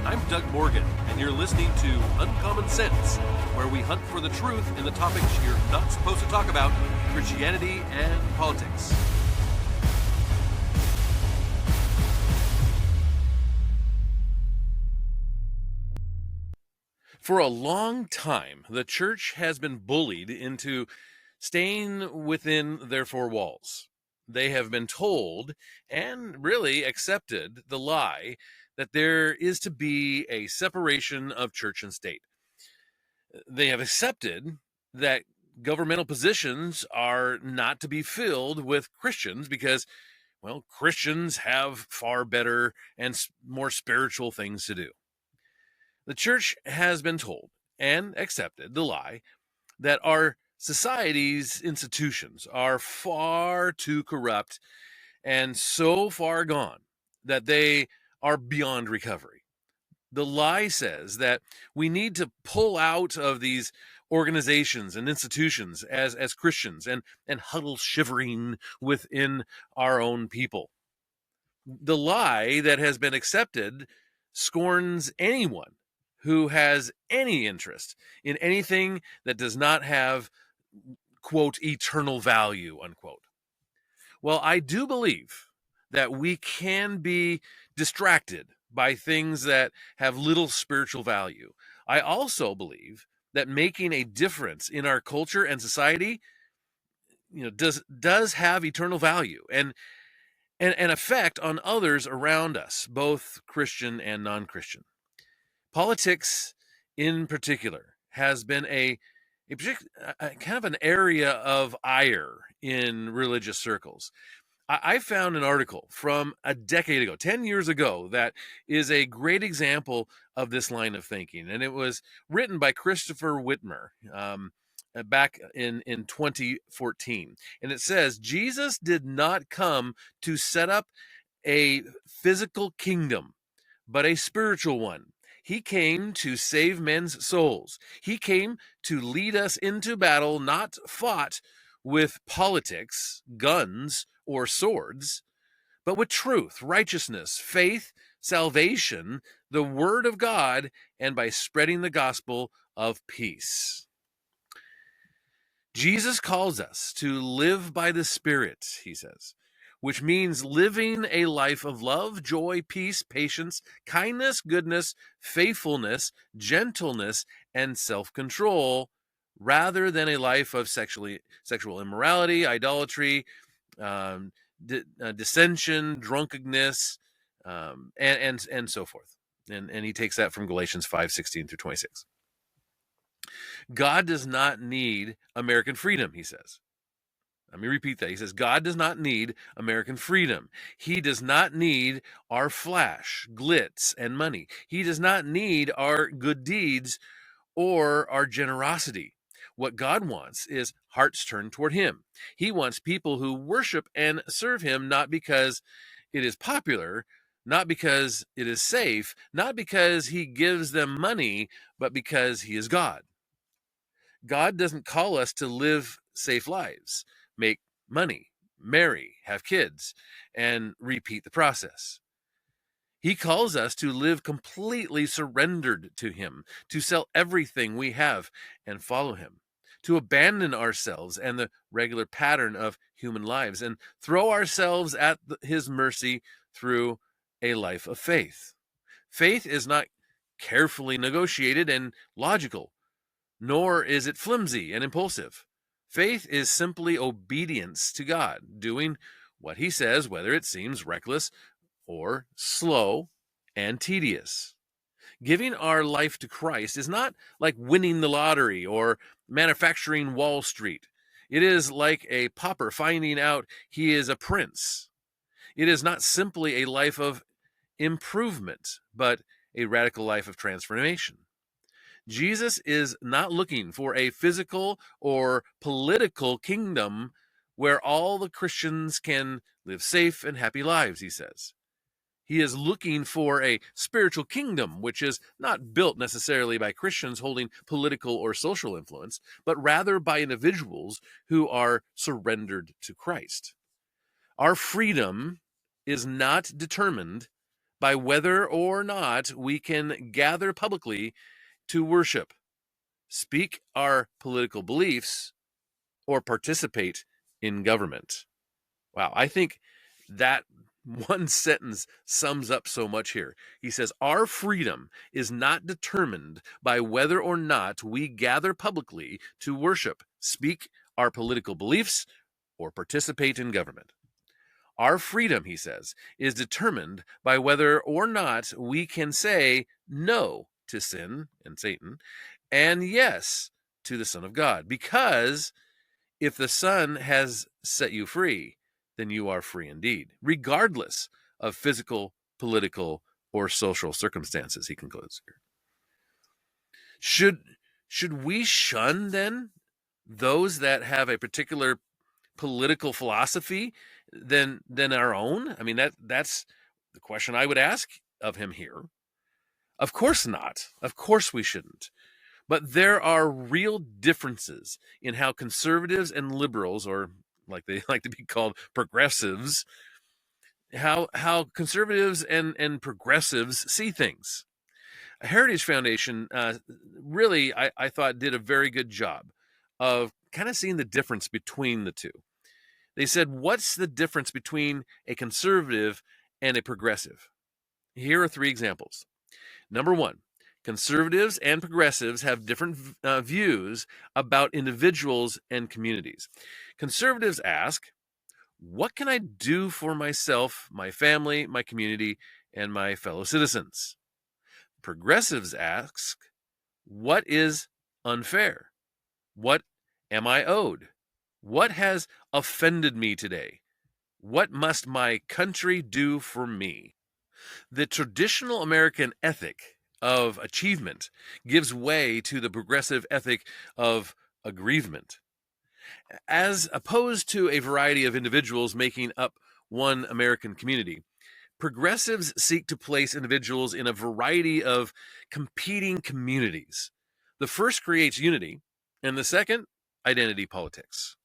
I'm Doug Morgan, and you're listening to Uncommon Sense, where we hunt for the truth in the topics you're not supposed to talk about, Christianity and politics. For a long time, the church has been bullied into staying within their four walls. They have been told and really accepted the lie that there is to be a separation of church and state. They have accepted that governmental positions are not to be filled with Christians because, well, Christians have far better and more spiritual things to do. The church has been told and accepted the lie that our society's institutions are far too corrupt and so far gone that they are beyond recovery. The lie says that we need to pull out of these organizations and institutions as Christians and huddle shivering within our own people. The lie that has been accepted scorns anyone who has any interest in anything that does not have, quote, eternal value, unquote. Well, I do believe that we can be distracted by things that have little spiritual value. I also believe that making a difference in our culture and society, does have eternal value and an effect on others around us, both Christian and non-Christian. Politics, in particular, has been a kind of an area of ire in religious circles. I found an article from a decade ago, 10 years ago, that is a great example of this line of thinking. And it was written by Christopher Whitmer back in 2014. And it says, Jesus did not come to set up a physical kingdom, but a spiritual one. He came to save men's souls. He came to lead us into battle, not fought with politics, guns, or swords, but with truth, righteousness, faith, salvation, the word of God, and by spreading the gospel of peace. Jesus calls us to live by the Spirit, he says, which means living a life of love, joy, peace, patience, kindness, goodness, faithfulness, and self-control, rather than a life of sexual immorality, idolatry, dissension, drunkenness, and so forth. And he takes that from Galatians 5:16 through 26. God does not need American freedom, he says. Let me repeat that. He says, God does not need American freedom. He does not need our flash, glitz, and money. He does not need our good deeds or our generosity. What God wants is hearts turned toward him. He wants people who worship and serve him not because it is popular, not because it is safe, not because he gives them money, but because he is God. God doesn't call us to live safe lives, make money, marry, have kids, and repeat the process. He calls us to live completely surrendered to him, to sell everything we have and follow him, to abandon ourselves and the regular pattern of human lives and throw ourselves at his mercy through a life of faith. Faith is not carefully negotiated and logical, nor is it flimsy and impulsive. Faith is simply obedience to God, doing what he says, whether it seems reckless or slow and tedious. Giving our life to Christ is not like winning the lottery or manufacturing Wall Street. It is like a pauper finding out he is a prince. It is not simply a life of improvement, but a radical life of transformation. Jesus is not looking for a physical or political kingdom where all the Christians can live safe and happy lives, he says. He is looking for a spiritual kingdom, which is not built necessarily by Christians holding political or social influence, but rather by individuals who are surrendered to Christ. Our freedom is not determined by whether or not we can gather publicly to worship, speak our political beliefs, or participate in government. Wow, I think that one sentence sums up so much here. He says, our freedom is not determined by whether or not we gather publicly to worship, speak our political beliefs, or participate in government. Our freedom, he says, is determined by whether or not we can say no to sin and Satan and yes to the Son of God. Because if the Son has set you free, then you are free indeed, regardless of physical, political, or social circumstances, he concludes here. Should we shun, then, those that have a particular political philosophy than our own? I mean, that's the question I would ask of him here. Of course not. Of course we shouldn't. But there are real differences in how conservatives and liberals, or like they like to be called, progressives, how conservatives and progressives see things. Heritage Foundation really, I thought, did a very good job of kind of seeing the difference between the two. They said, what's the difference between a conservative and a progressive? Here are 3 examples. Number 1, conservatives and progressives have different views about individuals and communities. Conservatives ask, what can I do for myself, my family, my community, and my fellow citizens? Progressives ask, what is unfair? What am I owed? What has offended me today? What must my country do for me? The traditional American ethic of achievement gives way to the progressive ethic of aggrievement. As opposed to a variety of individuals making up one American community, progressives seek to place individuals in a variety of competing communities. The first creates unity, and the second, identity politics.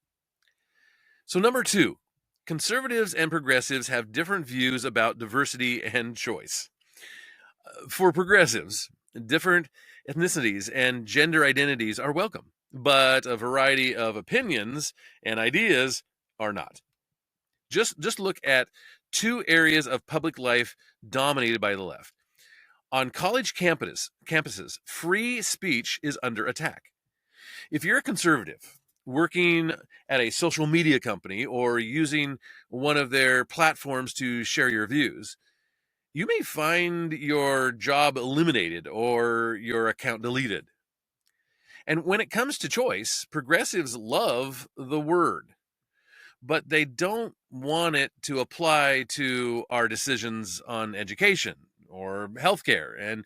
So, number 2, conservatives and progressives have different views about diversity and choice. For progressives, different ethnicities and gender identities are welcome, but a variety of opinions and ideas are not. Just look at 2 areas of public life dominated by the left. On college campuses, free speech is under attack. If you're a conservative working at a social media company or using one of their platforms to share your views, you may find your job eliminated or your account deleted. And when it comes to choice, progressives love the word, but they don't want it to apply to our decisions on education or healthcare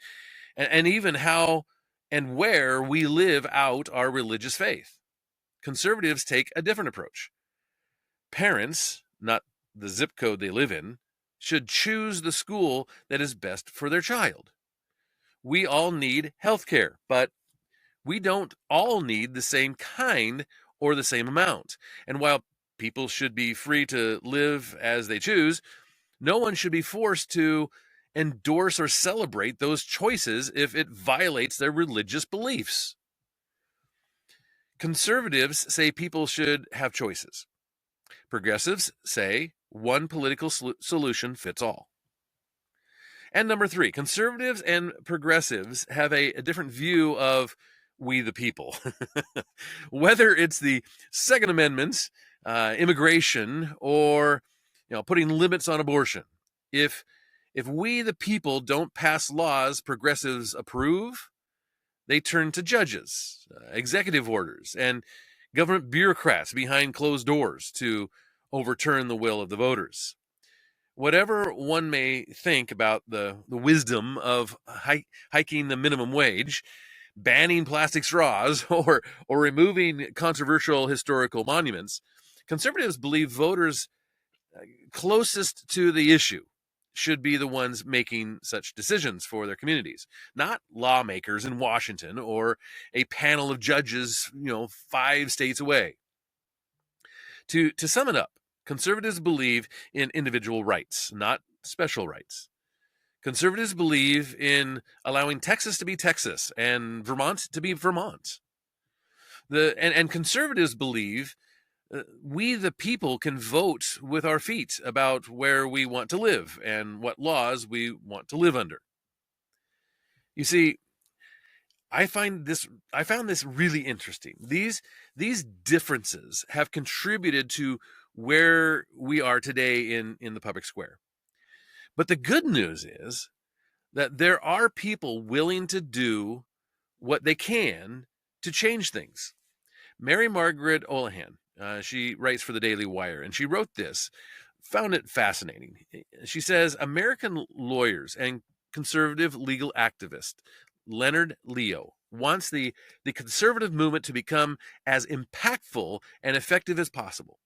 and even how and where we live out our religious faith. Conservatives take a different approach. Parents, not the zip code they live in, should choose the school that is best for their child. We all need healthcare, but we don't all need the same kind or the same amount. And while people should be free to live as they choose, no one should be forced to endorse or celebrate those choices if it violates their religious beliefs. Conservatives say people should have choices. Progressives say one political solution fits all. And number 3, conservatives and progressives have a different view of we the people. Whether it's the Second Amendment, immigration, or putting limits on abortion, if we the people don't pass laws progressives approve, they turn to judges, executive orders, and government bureaucrats behind closed doors to overturn the will of the voters. Whatever one may think about the wisdom of hiking the minimum wage, banning plastic straws, or removing controversial historical monuments, conservatives believe voters closest to the issue should be the ones making such decisions for their communities, not lawmakers in Washington or a panel of judges, 5 states away. To sum it up, conservatives believe in individual rights, not special rights. Conservatives believe in allowing Texas to be Texas and Vermont to be Vermont. And conservatives believe we, the people, can vote with our feet about where we want to live and what laws we want to live under. You see, I found this really interesting. These differences have contributed to where we are today in the public square. But the good news is that there are people willing to do what they can to change things. Mary Margaret Olohan, she writes for the Daily Wire, and she wrote this, found it fascinating. She says, American lawyers and conservative legal activist Leonard Leo wants the conservative movement to become as impactful and effective as possible.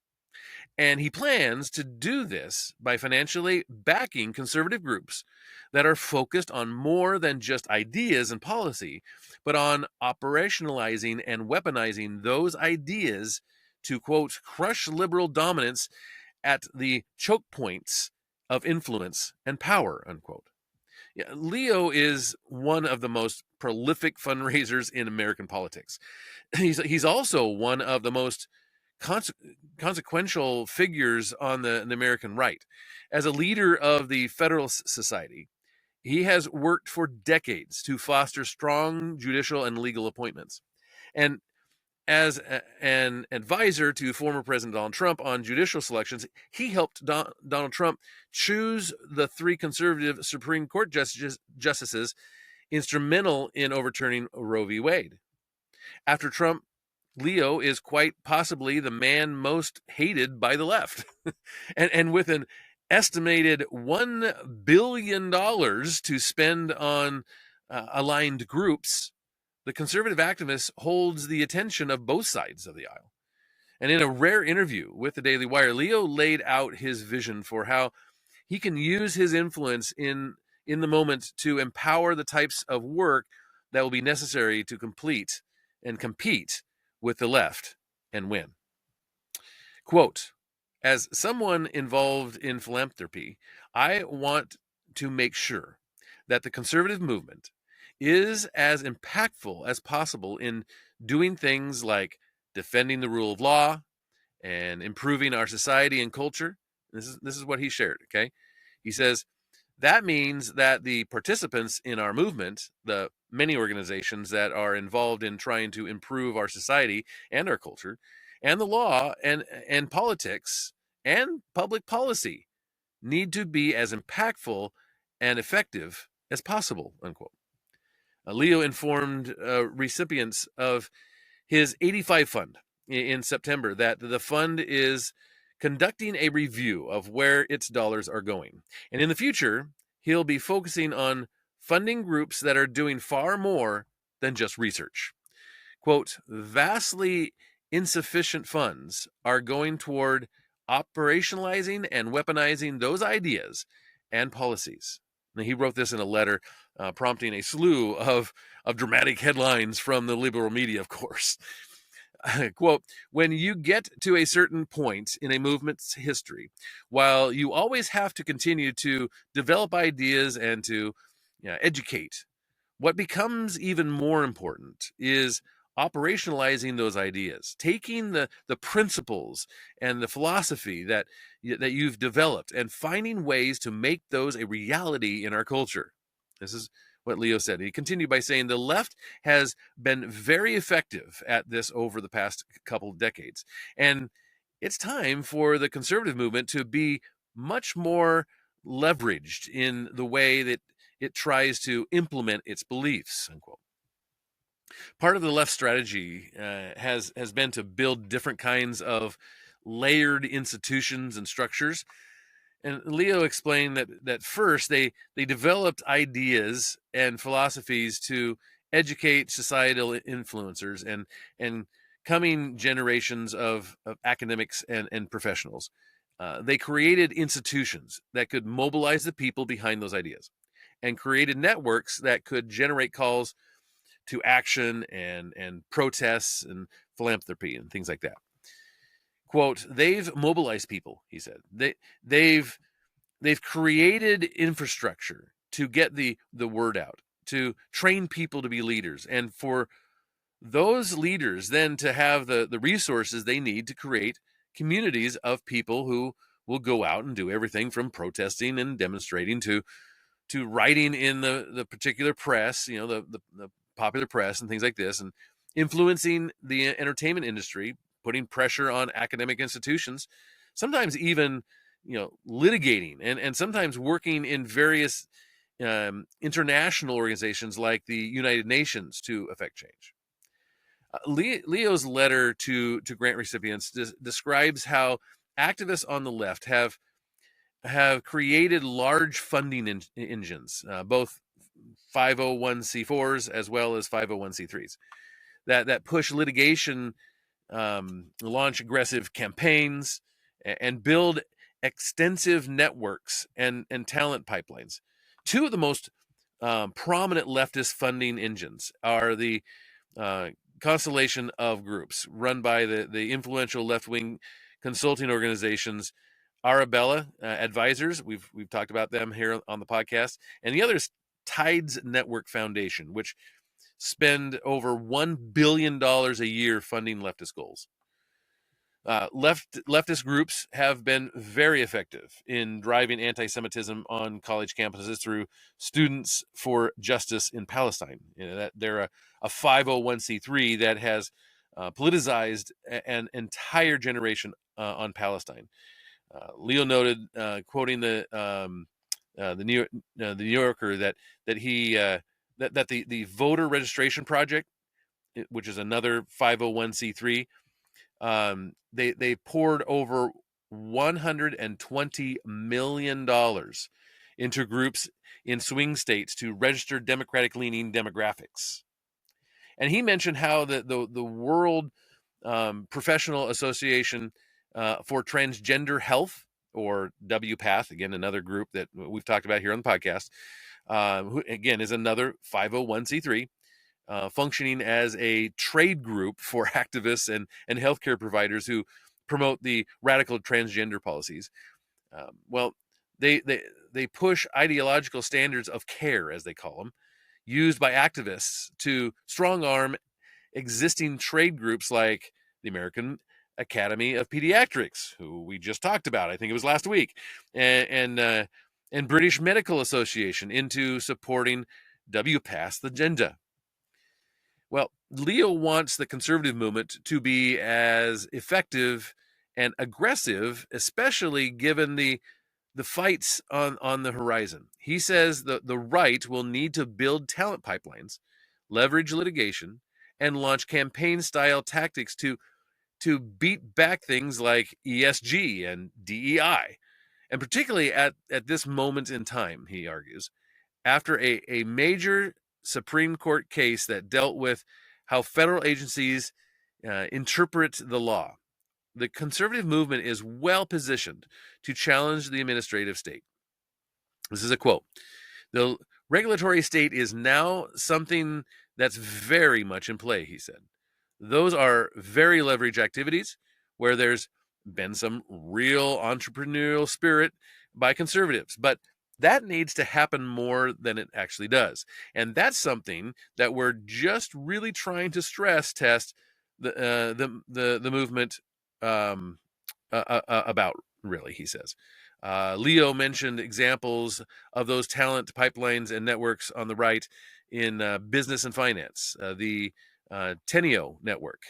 And he plans to do this by financially backing conservative groups that are focused on more than just ideas and policy, but on operationalizing and weaponizing those ideas to, quote, crush liberal dominance at the choke points of influence and power, unquote. Yeah, Leo is one of the most prolific fundraisers in American politics. He's also one of the most consequential figures on the American right. As a leader of the Federalist Society, he has worked for decades to foster strong judicial and legal appointments. And as an advisor to former President Donald Trump on judicial selections, he helped Donald Trump choose the 3 conservative Supreme Court justices instrumental in overturning Roe v. Wade. After Trump, Leo is quite possibly the man most hated by the left. and with an estimated $1 billion to spend on aligned groups, the conservative activist holds the attention of both sides of the aisle. And in a rare interview with the Daily Wire, Leo laid out his vision for how he can use his influence in the moment to empower the types of work that will be necessary to complete and compete with the left and win. Quote, as someone involved in philanthropy, I want to make sure that the conservative movement is as impactful as possible in doing things like defending the rule of law and improving our society and culture. This is what he shared, okay? He says, that means that the participants in our movement, the many organizations that are involved in trying to improve our society and our culture, and the law and politics and public policy need to be as impactful and effective as possible, unquote. Leo informed recipients of his 85 fund in September that the fund is conducting a review of where its dollars are going. And in the future, he'll be focusing on funding groups that are doing far more than just research. Quote, vastly insufficient funds are going toward operationalizing and weaponizing those ideas and policies. Now, he wrote this in a letter prompting a slew of dramatic headlines from the liberal media, of course. Quote, when you get to a certain point in a movement's history, while you always have to continue to develop ideas and to educate, what becomes even more important is operationalizing those ideas, taking the principles and the philosophy that you've developed and finding ways to make those a reality in our culture. This is what Leo said. He continued by saying the left has been very effective at this over the past couple of decades. And it's time for the conservative movement to be much more leveraged in the way that it tries to implement its beliefs, unquote. Part of the left strategy has been to build different kinds of layered institutions and structures. And Leo explained that first they developed ideas and philosophies to educate societal influencers and coming generations of academics and professionals. They created institutions that could mobilize the people behind those ideas and created networks that could generate calls to action and protests and philanthropy and things like that. Quote, they've mobilized people, he said. They've created infrastructure to get the word out, to train people to be leaders, and for those leaders then to have the resources they need to create communities of people who will go out and do everything from protesting and demonstrating to writing in the particular press, the popular press and things like this, and influencing the entertainment industry, putting pressure on academic institutions, sometimes even litigating and sometimes working in various international organizations like the United Nations to affect change. Leo's letter to grant recipients describes how activists on the left have created large funding engines, both 501c4s as well as 501c3s, that push litigation, launch aggressive campaigns, and build extensive networks and talent pipelines. Two of the most prominent leftist funding engines are the constellation of groups run by the influential left-wing consulting organizations Arabella Advisors. We've talked about them here on the podcast, and the other is Tides Network Foundation, which spend over $1 billion a year funding leftist goals. Leftist groups have been very effective in driving anti-Semitism on college campuses through Students for Justice in Palestine. That they're a 501c3 that has politicized an entire generation on Palestine. Leo noted, quoting the New Yorker, that the voter registration project, which is another 501c3, they poured over $120 million into groups in swing states to register Democratic-leaning demographics. And he mentioned how the World Professional Association for Transgender Health, or WPATH, again, another group that we've talked about here on the podcast, who, again, is another 501c3, functioning as a trade group for activists and healthcare providers who promote the radical transgender policies. Well, they push ideological standards of care, as they call them, used by activists to strong-arm existing trade groups like the American Academy of Pediatrics, who we just talked about, I think it was last week, and British Medical Association into supporting WPATH's agenda. Well, Leo wants the conservative movement to be as effective and aggressive, especially given the fights on the horizon. He says the right will need to build talent pipelines, leverage litigation, and launch campaign-style tactics to beat back things like ESG and DEI. And particularly at this moment in time, he argues, after a major Supreme Court case that dealt with how federal agencies interpret the law, the conservative movement is well positioned to challenge the administrative state. This is a quote. The regulatory state is now something that's very much in play, he said. Those are very leveraged activities where there's been some real entrepreneurial spirit by conservatives, but that needs to happen more than it actually does. And that's something that we're just really trying to stress test the movement about, really, he says. Leo mentioned examples of those talent pipelines and networks on the right in business and finance, the Teneo network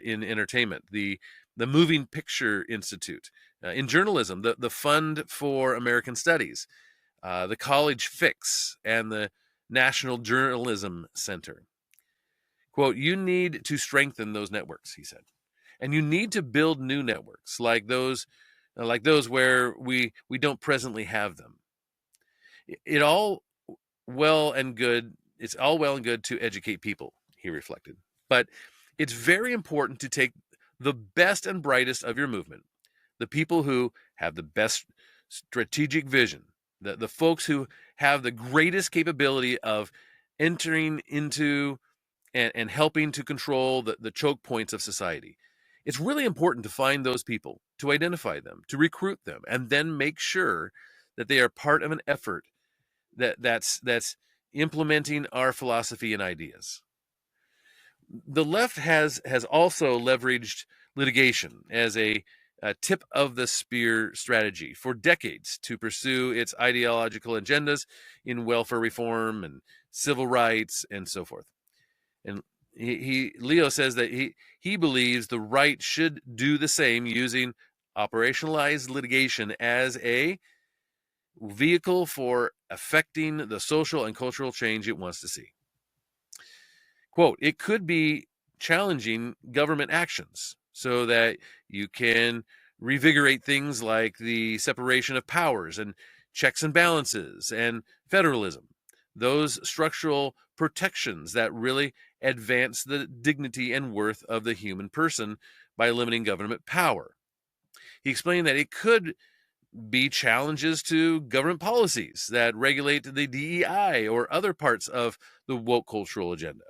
in entertainment, the Moving Picture Institute in journalism, the Fund for American Studies, the College Fix, and the National Journalism Center. Quote, you need to strengthen those networks, he said. And you need to build new networks like those where we don't presently have them. It's all well and good to educate people, he reflected. But it's very important to take the best and brightest of your movement, the people who have the best strategic vision, the folks who have the greatest capability of entering into and helping to control the choke points of society. It's really important to find those people, to identify them, to recruit them, and then make sure that they are part of an effort that's implementing our philosophy and ideas. The left has also leveraged litigation as a tip of the spear strategy for decades to pursue its ideological agendas in welfare reform and civil rights and so forth. And Leo says that he believes the right should do the same, using operationalized litigation as a vehicle for affecting the social and cultural change it wants to see. Quote, it could be challenging government actions so that you can revigorate things like the separation of powers and checks and balances and federalism, those structural protections that really advance the dignity and worth of the human person by limiting government power. He explained that it could be challenges to government policies that regulate the DEI or other parts of the woke cultural agenda.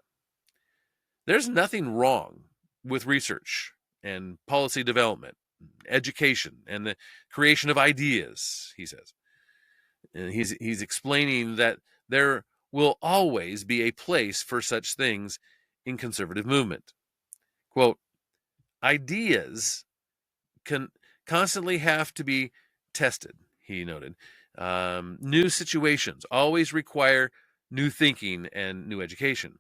There's nothing wrong with research and policy development, education, and the creation of ideas, he says. And he's explaining that there will always be a place for such things in conservative movement. Quote, ideas can constantly have to be tested, he noted. New situations always require new thinking and new education.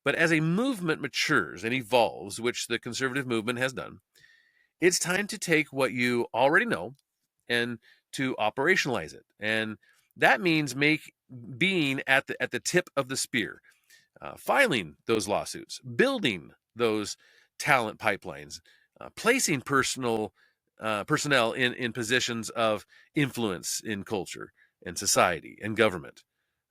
But as a movement matures and evolves, which the conservative movement has done, it's time to take what you already know and to operationalize it. And that means being at the tip of the spear, filing those lawsuits, building those talent pipelines, placing personnel in positions of influence in culture and society and government,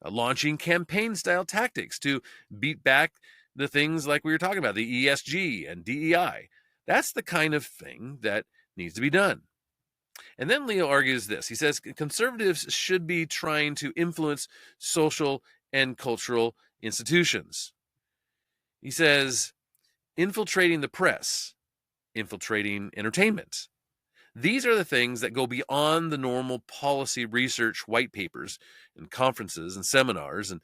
launching campaign style tactics to beat back the things like we were talking about, the ESG and DEI. That's the kind of thing that needs to be done. And then Leo argues this. He says conservatives should be trying to influence social and cultural institutions. He says infiltrating the press, infiltrating entertainment. These are the things that go beyond the normal policy research white papers and conferences and seminars and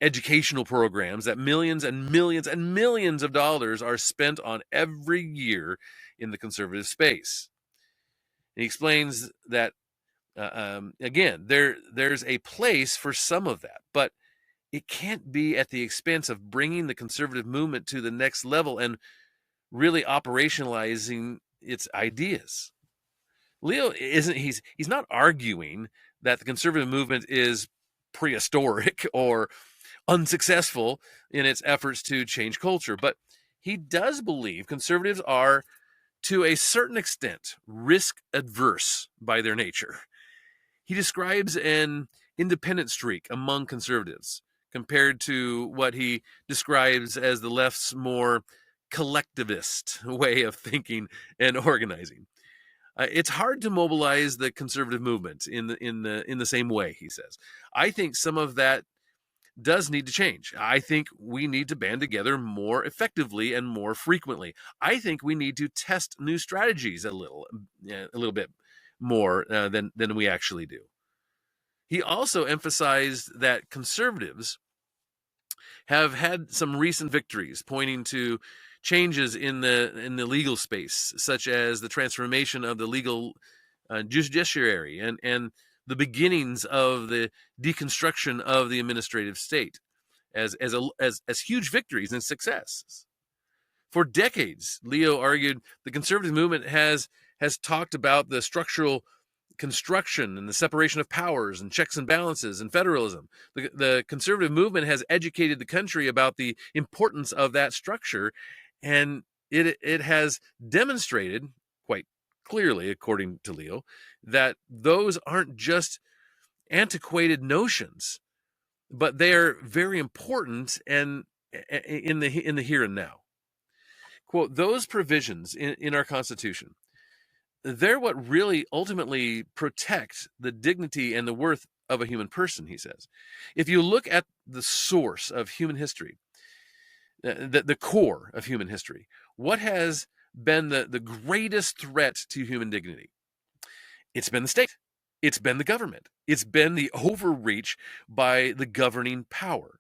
educational programs that millions and millions and millions of dollars are spent on every year in the conservative space. And he explains that, again, there's a place for some of that, but it can't be at the expense of bringing the conservative movement to the next level and really operationalizing its ideas. Leo he's not arguing that the conservative movement is prehistoric or unsuccessful in its efforts to change culture, but he does believe conservatives are, to a certain extent, risk adverse by their nature. He describes an independent streak among conservatives compared to what he describes as the left's more collectivist way of thinking and organizing. It's hard to mobilize the conservative movement in the same way, he says. I think some of that does need to change. I think we need to band together more effectively and more frequently. I think we need to test new strategies a little bit more than we actually do. He also emphasized that conservatives have had some recent victories, pointing to changes in the legal space, such as the transformation of the legal judiciary and the beginnings of the deconstruction of the administrative state as huge victories and successes. For decades, Leo argued the conservative movement has talked about the structural construction and the separation of powers and checks and balances and federalism. The conservative movement has educated the country about the importance of that structure, and it has demonstrated quite clearly, according to Leo, that those aren't just antiquated notions, but they're very important and in the here and now. Quote, those provisions in our Constitution, they're what really ultimately protect the dignity and the worth of a human person, he says. If you look at the source of human history, the core of human history, what has been the greatest threat to human dignity? It's been the state. It's been the government. It's been the overreach by the governing power.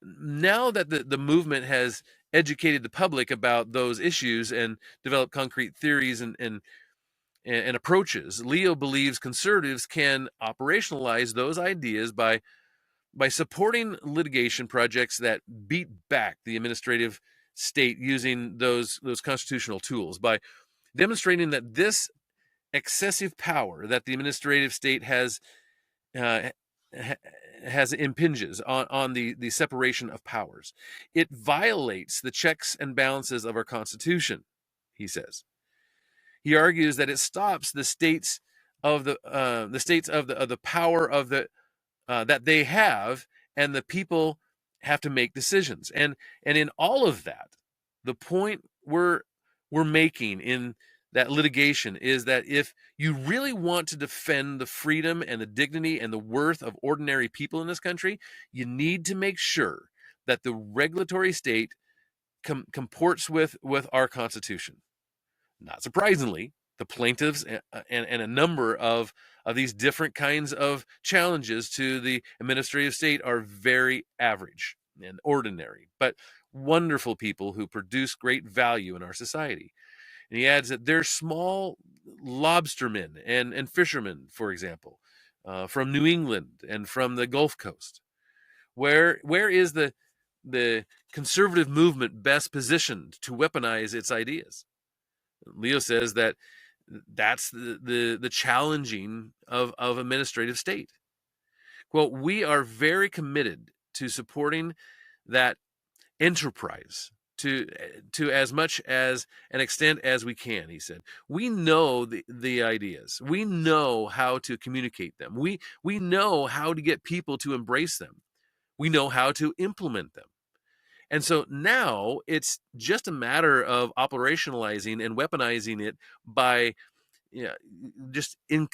Now that the movement has educated the public about those issues and developed concrete theories and approaches, Leo believes conservatives can operationalize those ideas by supporting litigation projects that beat back the administrative state using those constitutional tools, by demonstrating that this excessive power that the administrative state uh, has impinges on the separation of powers. It violates the checks and balances of our Constitution, he says. He argues that it stops the states of the power of the that they have, and the people have to make decisions. And in all of that, the point we're making in that litigation is that if you really want to defend the freedom and the dignity and the worth of ordinary people in this country, you need to make sure that the regulatory state comports with our Constitution. Not surprisingly, the plaintiffs and a number of these different kinds of challenges to the administrative state are very average and ordinary, but wonderful people who produce great value in our society. And he adds that they're small lobstermen and fishermen, for example, from New England and from the Gulf Coast. Where is the conservative movement best positioned to weaponize its ideas? Leo says that that's the challenging of administrative state. Quote, we are very committed to supporting that enterprise to as much as an extent as we can, he said. We know the ideas. We know how to communicate them. We know how to get people to embrace them. We know how to implement them. And so now it's just a matter of operationalizing and weaponizing it by just in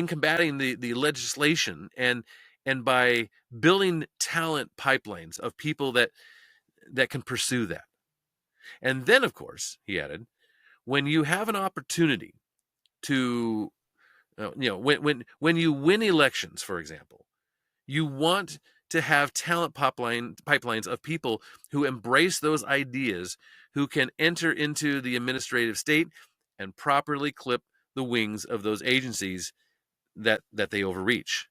combating the legislation and by building talent pipelines of people that can pursue that. And then, of course, he added, when you have an opportunity to, when you win elections, for example, you want to have talent pipelines of people who embrace those ideas, who can enter into the administrative state and properly clip the wings of those agencies that they overreach.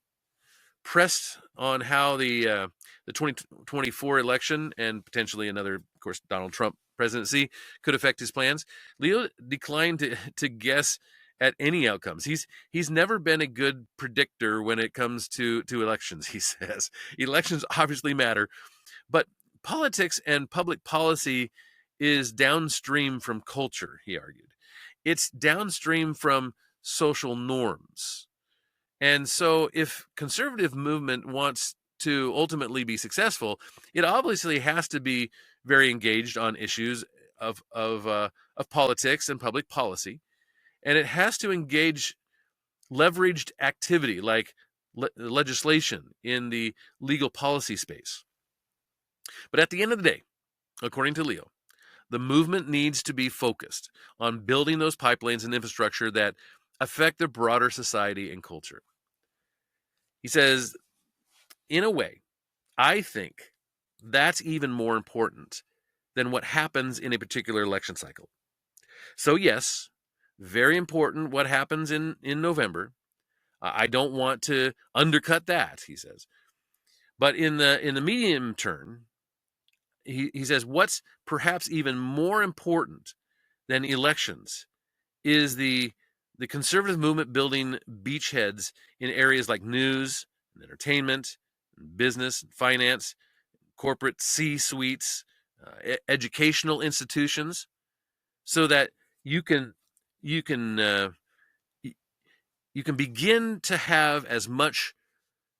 Pressed on how the 2024 election and potentially another, of course, Donald Trump presidency could affect his plans, Leo declined to guess at any outcomes. He's never been a good predictor when it comes to elections, he says. Elections obviously matter, but politics and public policy is downstream from culture, he argued. It's downstream from social norms. And so if conservative movement wants to ultimately be successful, it obviously has to be very engaged on issues of politics and public policy. And it has to engage leveraged activity like legislation in the legal policy space. But at the end of the day, according to Leo, the movement needs to be focused on building those pipelines and infrastructure that affect the broader society and culture. He says, in a way, I think that's even more important than what happens in a particular election cycle. So yes, very important what happens in November. I don't want to undercut that, he says. But in the medium term, he says what's perhaps even more important than elections is the conservative movement building beachheads in areas like news and entertainment, and business, and finance, corporate C-suites, educational institutions, so that you can begin to have as much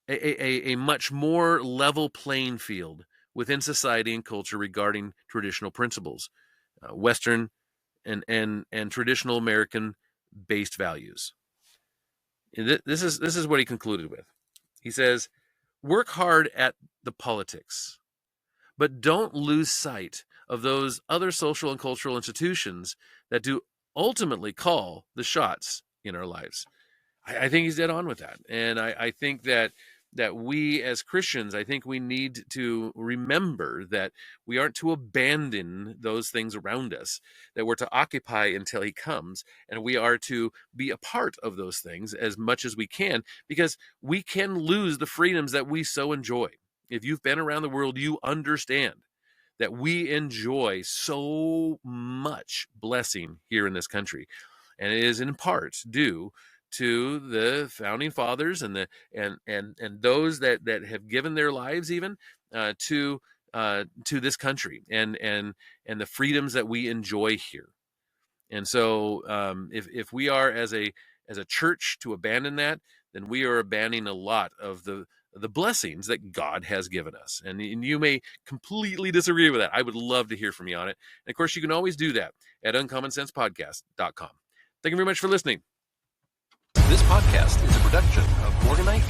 a much more level playing field within society and culture regarding traditional principles, Western and traditional American based values. This is what he concluded with. He says, work hard at the politics, but don't lose sight of those other social and cultural institutions that do ultimately call the shots in our lives. I think he's dead on with that. And I think that we as Christians, I think we need to remember that we aren't to abandon those things around us, that we're to occupy until he comes, and we are to be a part of those things as much as we can, because we can lose the freedoms that we so enjoy. If you've been around the world, you understand that we enjoy so much blessing here in this country. And it is in part due to the founding fathers and the and those that have given their lives even to this country and the freedoms that we enjoy here. And so if we are as a church to abandon that, then we are abandoning a lot of the blessings that God has given us. And you may completely disagree with that. I would love to hear from you on it. And of course, you can always do that at uncommonsensepodcast.com. Thank you very much for listening. This podcast is a production of Morganite